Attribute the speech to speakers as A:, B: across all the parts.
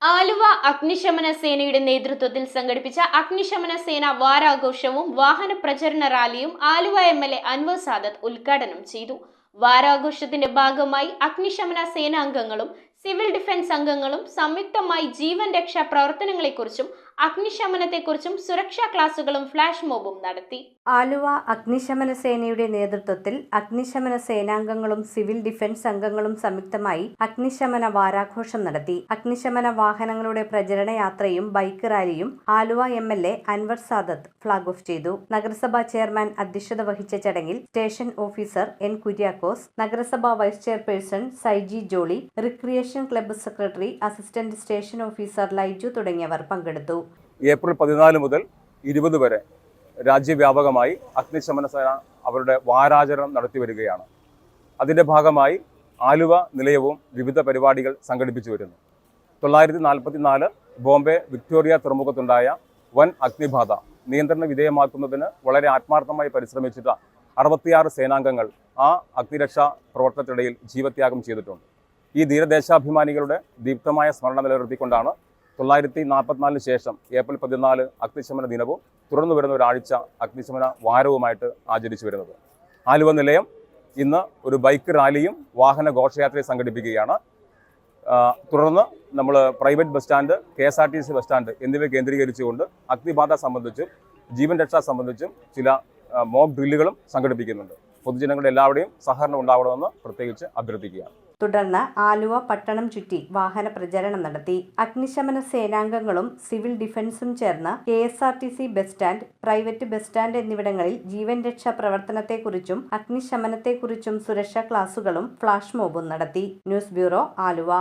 A: ആലുവ അഗ്നിശമന സേനയുടെ നേതൃത്വത്തിൽ സംഘടിപ്പിച്ച അഗ്നിശമന സേന വാരാഘോഷവും വാഹന പ്രചരണ റാലിയും ആലുവ എംഎൽഎ അൻവർ സാദത്ത് ഉദ്ഘാടനം ചെയ്തു. വാരാഘോഷത്തിന്റെ ഭാഗമായി അഗ്നിശമന സേനാംഗങ്ങളും സിവിൽ ഡിഫൻസ് അംഗങ്ങളും സംയുക്തമായി ജീവൻ രക്ഷാ പ്രവർത്തനങ്ങളെക്കുറിച്ചും അഗ്നിശമനത്തെക്കുറിച്ചും സുരക്ഷാ ക്ലാസുകളും ഫ്ലാഷ് മോബും നടത്തി.
B: ആലുവ അഗ്നിശമന സേനയുടെ നേതൃത്വത്തിൽ അഗ്നിശമന സേനാംഗങ്ങളും സിവിൽ ഡിഫൻസ് അംഗങ്ങളും സംയുക്തമായി അഗ്നിശമന വാരാഘോഷം നടത്തി. അഗ്നിശമന വാഹനങ്ങളുടെ പ്രചരണ യാത്രയും ബൈക്ക് റാലിയും Aluva MLA Anwar Sadath flag off ചെയ്തു. നഗരസഭാ ചെയർമാൻ അധ്യക്ഷത വഹിച്ച ചടങ്ങിൽ സ്റ്റേഷൻ ഓഫീസർ എൻ കുര്യാക്കോസ്, നഗരസഭാ vice chairperson Saiji Jolly, recreation club secretary, assistant station officer Laiju തുടങ്ങിയവർ പങ്കെടുത്തു.
C: ഏപ്രിൽ 14 മുതൽ 20 വരെ രാജ്യവ്യാപകമായി അഗ്നിശമന സേന അവരുടെ വാരാചരണം നടത്തി വരികയാണ്. അതിൻ്റെ ഭാഗമായി ആലുവ നിലയവും വിവിധ പരിപാടികൾ സംഘടിപ്പിച്ചു വരുന്നു. 944 ബോംബെ വിക്ടോറിയ തുറമുഖത്തുണ്ടായ വൻ അഗ്നിബാധ നിയന്ത്രണ വിധേയമാക്കുന്നതിന് വളരെ ആത്മാർത്ഥമായി പരിശ്രമിച്ചിട്ട് 66 സേനാംഗങ്ങൾ ആ അഗ്നിരക്ഷാ പ്രവർത്തനത്തിനിടയിൽ ജീവത്യാഗം ചെയ്തിട്ടുണ്ട്. ഈ ധീരദേശാഭിമാനികളുടെ ദീപ്തമായ സ്മരണ നിലനിർത്തിക്കൊണ്ടാണ് 944 ശേഷം ഏപ്രിൽ 14 അഗ്നിശമന ദിനവും തുടർന്നു വരുന്ന ഒരാഴ്ച അഗ്നിശമന വാരവുമായിട്ട് ആചരിച്ചു വരുന്നത്. ആലുവ നിലയം ഇന്ന് ഒരു ബൈക്ക് റാലിയും വാഹന ഘോഷയാത്രയും സംഘടിപ്പിക്കുകയാണ്. തുടർന്ന് നമ്മൾ private bus stand, KSRTC bus stand എന്നിവ കേന്ദ്രീകരിച്ചുകൊണ്ട് അഗ്നിബാധ സംബന്ധിച്ചും ജീവൻ രക്ഷ സംബന്ധിച്ചും ചില മോക്ക് ഡ്രില്ലുകളും സംഘടിപ്പിക്കുന്നുണ്ട്. പൊതുജനങ്ങളുടെ എല്ലാവരുടെയും സഹകരണം ഉണ്ടാവണമെന്ന് പ്രത്യേകിച്ച് അഭ്യർത്ഥിക്കുകയാണ്.
B: തുടർന്ന് ആലുവ പട്ടണം ചുറ്റി വാഹന പ്രചരണം നടത്തി. അഗ്നിശമന സേനാംഗങ്ങളും സിവിൽ ഡിഫൻസും ചേർന്ന് KSRTC bus stand, private bus stand എന്നിവിടങ്ങളിൽ ജീവൻ രക്ഷാ പ്രവർത്തനത്തെക്കുറിച്ചും അഗ്നിശമനത്തെക്കുറിച്ചും സുരക്ഷാ ക്ലാസുകളും ഫ്ലാഷ് മോബും നടത്തി. News bureau, Aluva.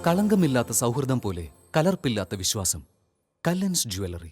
D: കളങ്കമില്ലാത്ത സൗഹൃദം പോലെ കലർപ്പില്ലാത്ത വിശ്വാസം. കല്ലൻസ് ജ്വല്ലറി.